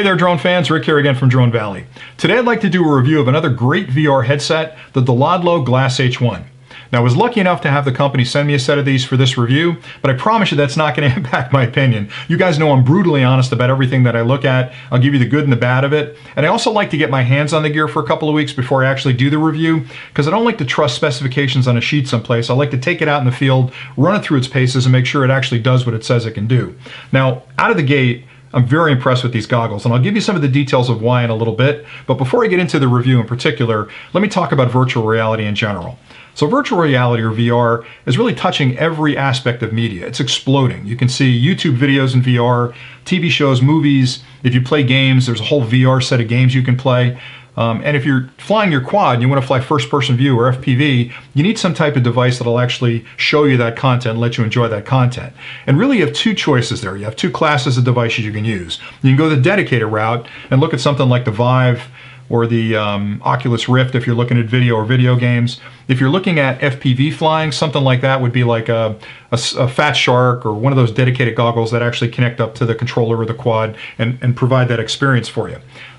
there, drone fans. Rick here again from Drone Valley. Today I'd like to do a review of another great VR headset, the Dlodlo Glass H1. Now, I was lucky enough to have the company send me a set of these for this review, but I promise you that's not going to impact my opinion. You guys know I'm brutally honest about everything that I look at. I'll give you the good and the bad of it. And I also like to get my hands on the gear for a couple of weeks before I actually do the review, because I don't like to trust specifications on a sheet someplace. I like to take it out in the field, run it through its paces, and make sure it actually does what it says it can do. Now, out of the gate, I'm very impressed with these goggles, and I'll give you some of the details of why in a little bit. But before I get into the review in particular, let me talk about virtual reality in general. So virtual reality, or VR, is really touching every aspect of media. It's exploding. You can see YouTube videos in VR, TV shows, movies. If you play games, there's a whole VR set of games you can play. And if you're flying your quad and you want to fly first-person view or FPV, you need some type of device that'll actually show you that content and let you enjoy that content. And really you have two choices there. You have two classes of devices you can use. You can go the dedicated route and look at something like the Vive or the Oculus Rift if you're looking at video or video games. If you're looking at FPV flying, something like that would be like a Fat Shark or one of those dedicated goggles that actually connect up to the controller or the quad and provide that experience for you.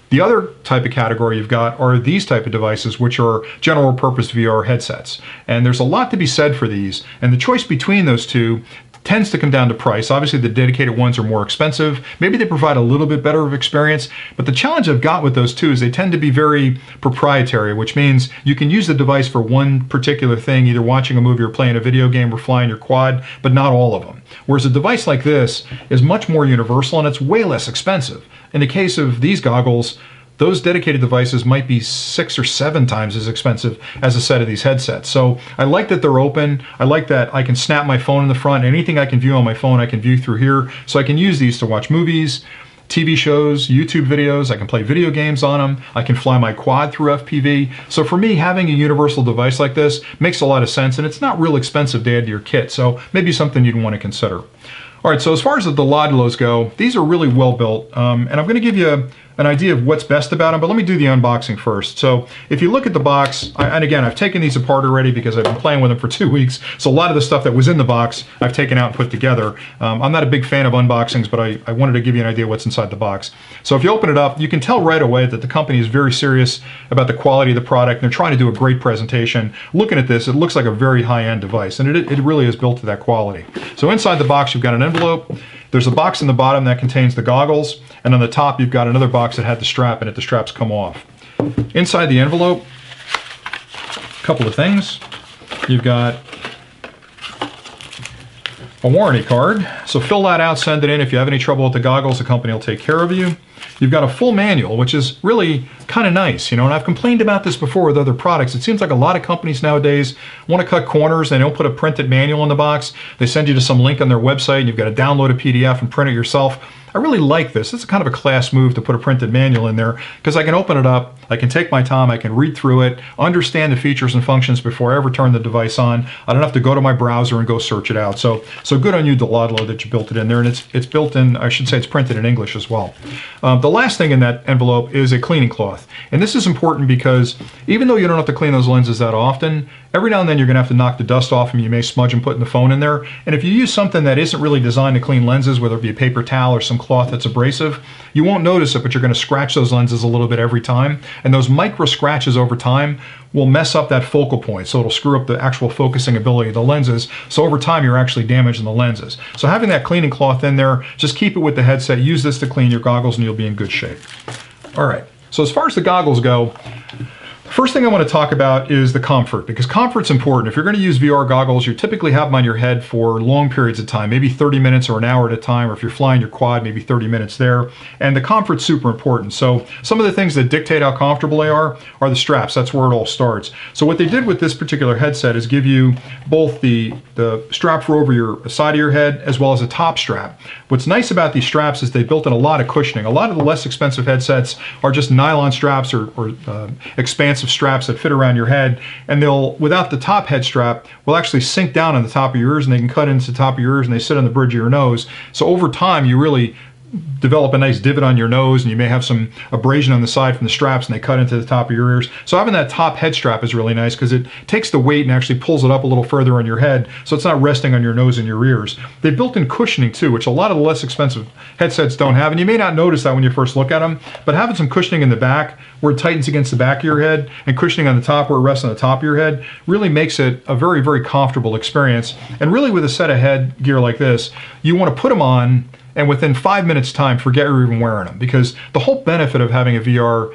The other type of category you've got are these type of devices, which are general purpose VR headsets. And there's a lot to be said for these, and the choice between those two tends to come down to price. Obviously the dedicated ones are more expensive. Maybe they provide a little bit better of experience, but the challenge I've got with those two is they tend to be very proprietary, which means you can use the device for one particular thing, either watching a movie or playing a video game or flying your quad, but not all of them. Whereas a device like this is much more universal and it's way less expensive. In the case of these goggles, those dedicated devices might be 6 or 7 times as expensive as a set of these headsets. So I like that they're open. I like that I can snap my phone in the front. Anything I can view on my phone, I can view through here. So I can use these to watch movies, TV shows, YouTube videos. I can play video games on them. I can fly my quad through FPV. So for me, having a universal device like this makes a lot of sense, and it's not real expensive to add to your kit. So maybe something you'd want to consider. All right, so as far as the Dlodlos go, these are really well built, and I'm going to give you an idea of what's best about them, but let me do the unboxing first. So if you look at the box, and again, I've taken these apart already because I've been playing with them for 2 weeks, so a lot of the stuff that was in the box I've taken out and put together. I'm not a big fan of unboxings, but I wanted to give you an idea of what's inside the box. So if you open it up, you can tell right away that the company is very serious about the quality of the product, and they're trying to do a great presentation. Looking at this, it looks like a very high-end device, and it really is built to that quality. So inside the box, you've got an envelope. There's a box in the bottom that contains the goggles, and on the top you've got another box that had the strap in it. The straps come off. Inside the envelope, a couple of things. You've got a warranty card, so fill that out, send it in. If you have any trouble with the goggles, the company will take care of you. You've got a full manual, which is really kind of nice, you know, and I've complained about this before with other products. It seems like a lot of companies nowadays want to cut corners. They don't put a printed manual in the box. They send you to some link on their website, and you've got to download a PDF and print it yourself. I really like this. It's kind of a class move to put a printed manual in there, because I can open it up, I can take my time, I can read through it, understand the features and functions before I ever turn the device on. I don't have to go to my browser and go search it out. So good on you, Dlodlo, that you built it in there, and it's built in, I should say it's printed in English as well. The last thing in that envelope is a cleaning cloth. And this is important because even though you don't have to clean those lenses that often, every now and then you're going to have to knock the dust off them. You may smudge them putting the phone in there. And if you use something that isn't really designed to clean lenses, whether it be a paper towel or some cloth that's abrasive, you won't notice it, but you're going to scratch those lenses a little bit every time. And those micro scratches over time will mess up that focal point. So it'll screw up the actual focusing ability of the lenses. So over time, you're actually damaging the lenses. So having that cleaning cloth in there, just keep it with the headset. Use this to clean your goggles and you'll be in good shape. All right. So as far as the goggles go, the first thing I want to talk about is the comfort, because comfort's important. If you're going to use VR goggles, you typically have them on your head for long periods of time, maybe 30 minutes or an hour at a time, or if you're flying your quad, maybe 30 minutes there. And the comfort's super important. So some of the things that dictate how comfortable they are the straps. That's where it all starts. So what they did with this particular headset is give you both the strap for over your side of your head as well as a top strap. What's nice about these straps is they built in a lot of cushioning. A lot of the less expensive headsets are just nylon straps or expansive straps that fit around your head, and they'll, without the top head strap, will actually sink down on the top of your ears, and they can cut into the top of your ears, and they sit on the bridge of your nose. So over time, you really develop a nice divot on your nose, and you may have some abrasion on the side from the straps, and they cut into the top of your ears. So having that top head strap is really nice because it takes the weight and actually pulls it up a little further on your head, so it's not resting on your nose and your ears. They built in cushioning too, which a lot of the less expensive headsets don't have, and you may not notice that when you first look at them, but having some cushioning in the back where it tightens against the back of your head and cushioning on the top where it rests on the top of your head really makes it a very, very comfortable experience. And really with a set of headgear like this, you want to put them on and within 5 minutes time forget you're even wearing them, because the whole benefit of having a VR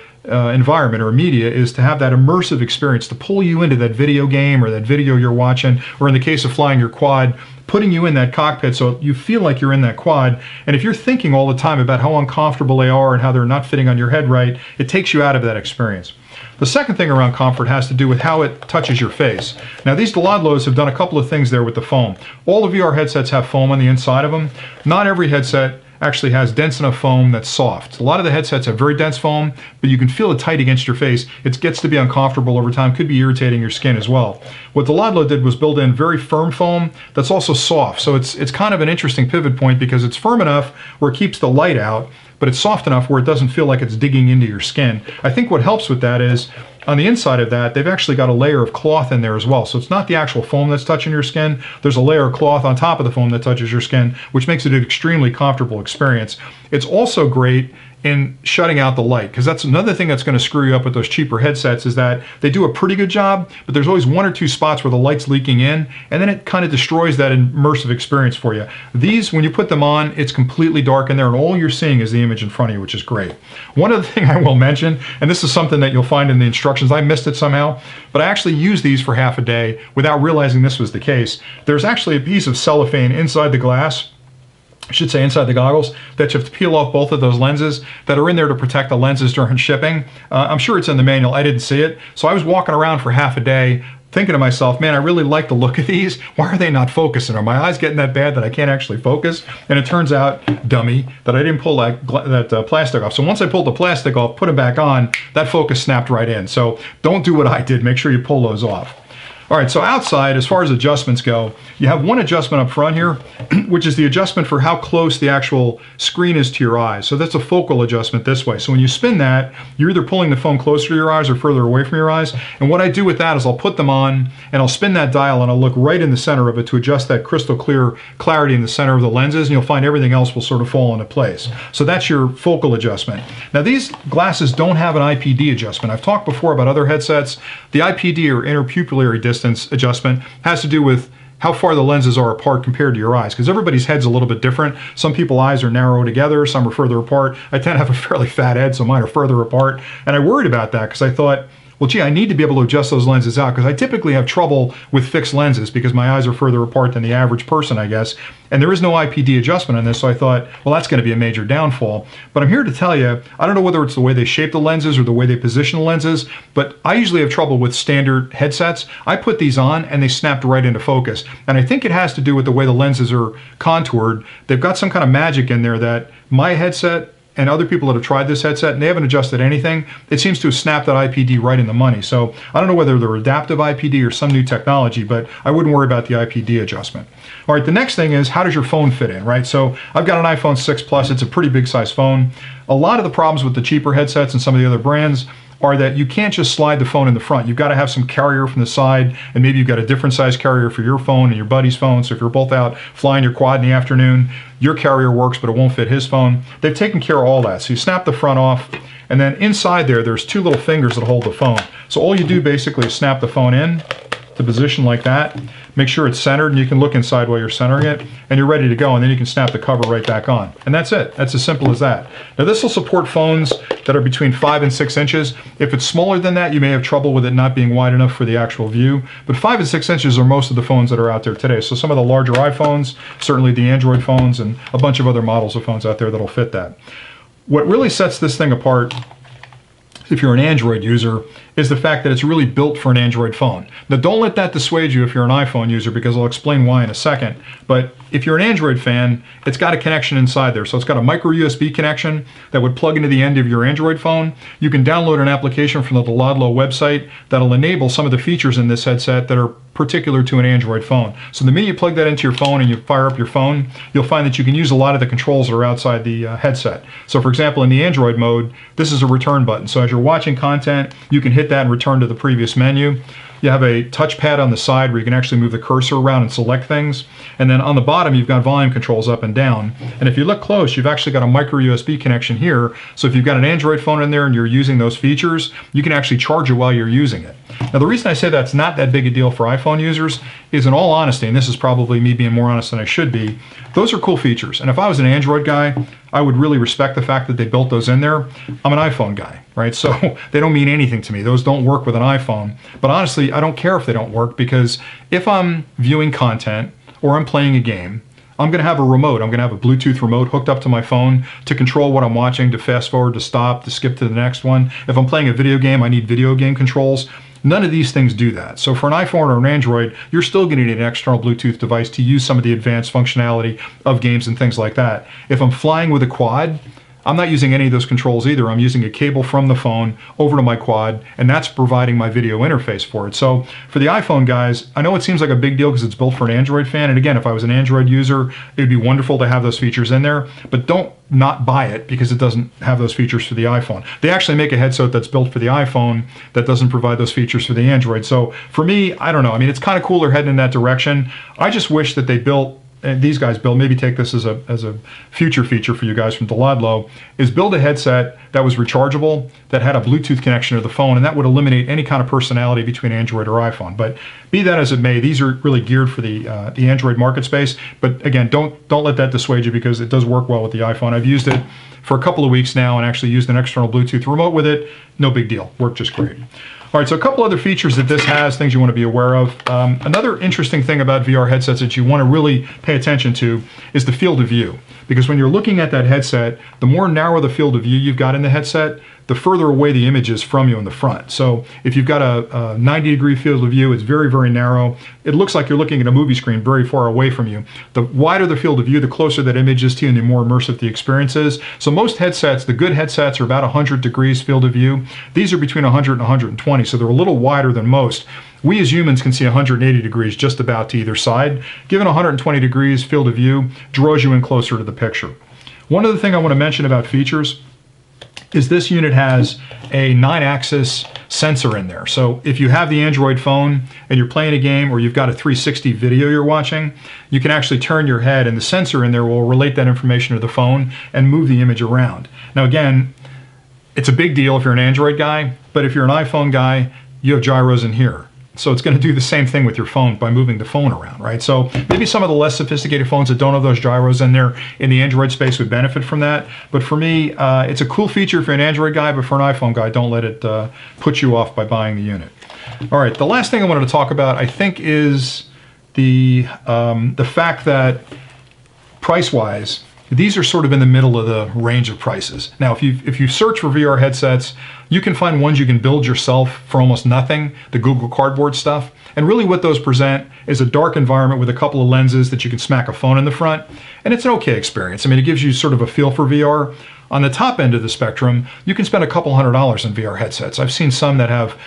environment or media is to have that immersive experience to pull you into that video game or that video you're watching, or in the case of flying your quad, putting you in that cockpit so you feel like you're in that quad. And if you're thinking all the time about how uncomfortable they are and how they're not fitting on your head right, it takes you out of that experience. The second thing around comfort has to do with how it touches your face. Now these Dlodlos have done a couple of things there with the foam. All the VR headsets have foam on the inside of them. Not every headset actually has dense enough foam that's soft. A lot of the headsets have very dense foam, but you can feel it tight against your face. It gets to be uncomfortable over time, could be irritating your skin as well. What the Dlodlo did was build in very firm foam that's also soft. So it's kind of an interesting pivot point because it's firm enough where it keeps the light out, but it's soft enough where it doesn't feel like it's digging into your skin. I think what helps with that is on the inside of that, they've actually got a layer of cloth in there as well. So it's not the actual foam that's touching your skin. There's a layer of cloth on top of the foam that touches your skin, which makes it an extremely comfortable experience. It's also great in shutting out the light, because that's another thing that's going to screw you up with those cheaper headsets, is that they do a pretty good job, but there's always one or two spots where the light's leaking in, and then it kind of destroys that immersive experience for you. These, when you put them on, it's completely dark in there, and all you're seeing is the image in front of you, which is great. One other thing I will mention, and this is something that you'll find in the instructions, I missed it somehow, but I actually used these for half a day without realizing this was the case. There's actually a piece of cellophane inside the glass, I should say inside the goggles, that you have to peel off both of those lenses that are in there to protect the lenses during shipping. I'm sure it's in the manual, I didn't see it. So I was walking around for half a day thinking to myself, man, I really like the look of these. Why are they not focusing? Are my eyes getting that bad that I can't actually focus? And it turns out, dummy, that I didn't pull that plastic off. So once I pulled the plastic off, put it back on, that focus snapped right in. So don't do what I did, make sure you pull those off. All right, so outside, as far as adjustments go, you have one adjustment up front here, which is the adjustment for how close the actual screen is to your eyes. So that's a focal adjustment this way. So when you spin that, you're either pulling the phone closer to your eyes or further away from your eyes. And what I do with that is I'll put them on and I'll spin that dial and I'll look right in the center of it to adjust that crystal clear clarity in the center of the lenses, and you'll find everything else will sort of fall into place. So that's your focal adjustment. Now these glasses don't have an IPD adjustment. I've talked before about other headsets. The IPD, or interpupillary distance adjustment, has to do with how far the lenses are apart compared to your eyes, because everybody's head's a little bit different. Some people's eyes are narrow together, some are further apart. I tend to have a fairly fat head, so mine are further apart. And I worried about that because I thought, well, gee, I need to be able to adjust those lenses out, because I typically have trouble with fixed lenses because my eyes are further apart than the average person, I guess. And there is no IPD adjustment on this, so I thought, well, that's going to be a major downfall. But I'm here to tell you, I don't know whether it's the way they shape the lenses or the way they position the lenses, but I usually have trouble with standard headsets. I put these on and they snapped right into focus. And I think it has to do with the way the lenses are contoured. They've got some kind of magic in there that my headset and other people that have tried this headset, and they haven't adjusted anything, it seems to have snapped that IPD right in the money. So I don't know whether they're adaptive IPD or some new technology, but I wouldn't worry about the IPD adjustment. All right, the next thing is, how does your phone fit in, right? So I've got an iPhone 6 Plus, it's a pretty big size phone. A lot of the problems with the cheaper headsets and some of the other brands are that you can't just slide the phone in the front. You've got to have some carrier from the side, and maybe you've got a different size carrier for your phone and your buddy's phone. So if you're both out flying your quad in the afternoon, your carrier works, but it won't fit his phone. They've taken care of all that. So you snap the front off, and then inside there's two little fingers that hold the phone. So all you do basically is snap the phone in to position like that. Make sure it's centered, and you can look inside while you're centering it, and you're ready to go, and then you can snap the cover right back on. And that's it. That's as simple as that. Now this will support phones that are between 5 and 6 inches. If it's smaller than that, you may have trouble with it not being wide enough for the actual view, but 5 and 6 inches are most of the phones that are out there today. So some of the larger iPhones, certainly the Android phones, and a bunch of other models of phones out there that'll fit that. What really sets this thing apart, if you're an Android user, is the fact that it's really built for an Android phone. Now don't let that dissuade you if you're an iPhone user, because I'll explain why in a second. But if you're an Android fan, it's got a connection inside there. So it's got a micro USB connection that would plug into the end of your Android phone. You can download an application from the Dlodlo website that'll enable some of the features in this headset that are particular to an Android phone. So the minute you plug that into your phone and you fire up your phone, you'll find that you can use a lot of the controls that are outside the headset. So for example, in the Android mode, this is a return button. So as you're watching content, you can hit that and return to the previous menu. You have a touchpad on the side where you can actually move the cursor around and select things. And then on the bottom, you've got volume controls up and down. And if you look close, you've actually got a micro USB connection here. So if you've got an Android phone in there and you're using those features, you can actually charge it while you're using it. Now, the reason I say that's not that big a deal for iPhone users is, in all honesty, and this is probably me being more honest than I should be, those are cool features. And if I was an Android guy, I would really respect the fact that they built those in there. I'm an iPhone guy, right? So they don't mean anything to me. Those don't work with an iPhone. But honestly, I don't care if they don't work, because if I'm viewing content or I'm playing a game, I'm going to have a remote. I'm going to have a Bluetooth remote hooked up to my phone to control what I'm watching, to fast forward, to stop, to skip to the next one. If I'm playing a video game, I need video game controls. None of these things do that. So for an iPhone or an Android, you're still going to need an external Bluetooth device to use some of the advanced functionality of games and things like that. If I'm flying with a quad, I'm not using any of those controls either. I'm using a cable from the phone over to my quad, and that's providing my video interface for it. So for the iPhone guys, I know it seems like a big deal because it's built for an Android fan. And again, if I was an Android user, it would be wonderful to have those features in there, but don't not buy it because it doesn't have those features for the iPhone. They actually make a headset that's built for the iPhone that doesn't provide those features for the Android. So for me, I don't know. I mean, it's kind of cool they're heading in that direction. I just wish that they built, and these guys build, maybe take this as a future feature for you guys from Dlodlo, is build a headset that was rechargeable, that had a Bluetooth connection to the phone, and that would eliminate any kind of personality between Android or iPhone. But be that as it may, these are really geared for the Android market space. But again, don't let that dissuade you, because it does work well with the iPhone. I've used it for a couple of weeks now and actually used an external Bluetooth remote with it. No big deal, worked just great. All right, so a couple other features that this has, things you want to be aware of. Another interesting thing about VR headsets that you want to really pay attention to is the field of view. Because when you're looking at that headset, the more narrow the field of view you've got in the headset, the further away the image is from you in the front. So if you've got a 90-degree field of view, it's very, very narrow. It looks like you're looking at a movie screen very far away from you. The wider the field of view, the closer that image is to you and the more immersive the experience is. So most headsets, the good headsets, are about 100 degrees field of view. These are between 100 and 120, so they're a little wider than most. We as humans can see 180 degrees just about to either side. Given 120 degrees field of view draws you in closer to the picture. One other thing I want to mention about features is this unit has a 9-axis sensor in there. So if you have the Android phone and you're playing a game, or you've got a 360 video you're watching, you can actually turn your head and the sensor in there will relate that information to the phone and move the image around. Now again, it's a big deal if you're an Android guy, but if you're an iPhone guy, you have gyros in here. So it's going to do the same thing with your phone by moving the phone around, right? So maybe some of the less sophisticated phones that don't have those gyros in there in the Android space would benefit from that. But for me, it's a cool feature if you're an Android guy, but for an iPhone guy, don't let it put you off by buying the unit. All right, the last thing I wanted to talk about, I think, is the fact that price-wise, these are sort of in the middle of the range of prices. Now, if you search for VR headsets, you can find ones you can build yourself for almost nothing, the Google Cardboard stuff. And really what those present is a dark environment with a couple of lenses that you can smack a phone in the front. And it's an okay experience. I mean, it gives you sort of a feel for VR. On the top end of the spectrum, you can spend a couple $100s on VR headsets. I've seen some that have,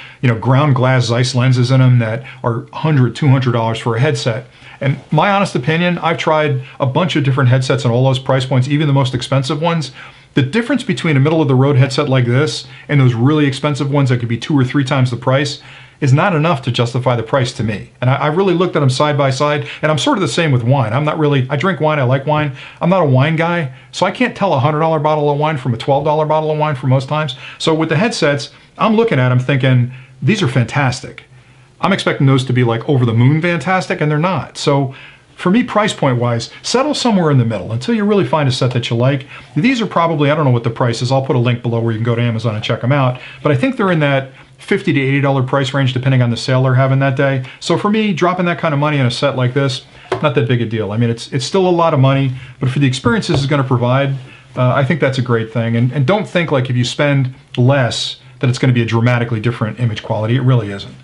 ground glass Zeiss lenses in them that are $100, $200 for a headset. And my honest opinion, I've tried a bunch of different headsets on all those price points, even the most expensive ones. The difference between a middle-of-the-road headset like this and those really expensive ones that could be 2 or 3 times the price is not enough to justify the price to me. And I really looked at them side by side, and I'm sort of the same with wine. I drink wine, I like wine. I'm not a wine guy, so I can't tell a $100 bottle of wine from a $12 bottle of wine for most times. So with the headsets, I'm looking at them thinking, these are fantastic. I'm expecting those to be like over the moon fantastic, and they're not. So for me, price point wise, settle somewhere in the middle until you really find a set that you like. These are probably, I don't know what the price is. I'll put a link below where you can go to Amazon and check them out. But I think they're in that $50 to $80 price range depending on the sale they're having that day. So for me, dropping that kind of money on a set like this, not that big a deal. I mean, it's still a lot of money, but for the experience this is going to provide, I think that's a great thing. And don't think like if you spend less that it's going to be a dramatically different image quality. It really isn't.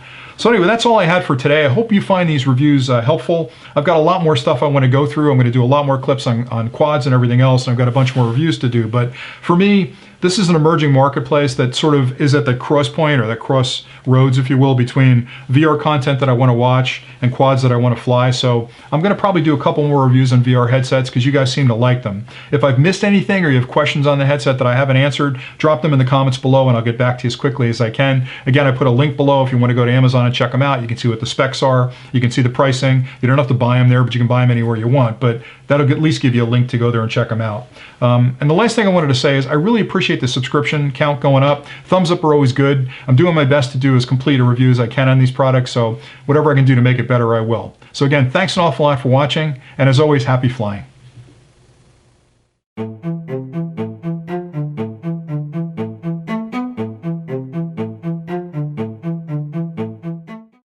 So anyway, that's all I had for today. I hope you find these reviews helpful. I've got a lot more stuff I want to go through. I'm going to do a lot more clips on quads and everything else, and I've got a bunch more reviews to do. But for me, this is an emerging marketplace that sort of is at the cross point, or the crossroads, if you will, between VR content that I want to watch and quads that I want to fly. So I'm going to probably do a couple more reviews on VR headsets because you guys seem to like them. If I've missed anything or you have questions on the headset that I haven't answered, drop them in the comments below and I'll get back to you as quickly as I can. Again, I put a link below if you want to go to Amazon and check them out. You can see what the specs are. You can see the pricing. You don't have to buy them there, but you can buy them anywhere you want. But that'll at least give you a link to go there and check them out. And the last thing I wanted to say is I really appreciate the subscription count going up. Thumbs up are always good. I'm doing my best to do as complete a review as I can on these products, so whatever I can do to make it better, I will. So again, thanks an awful lot for watching, and as always, happy flying.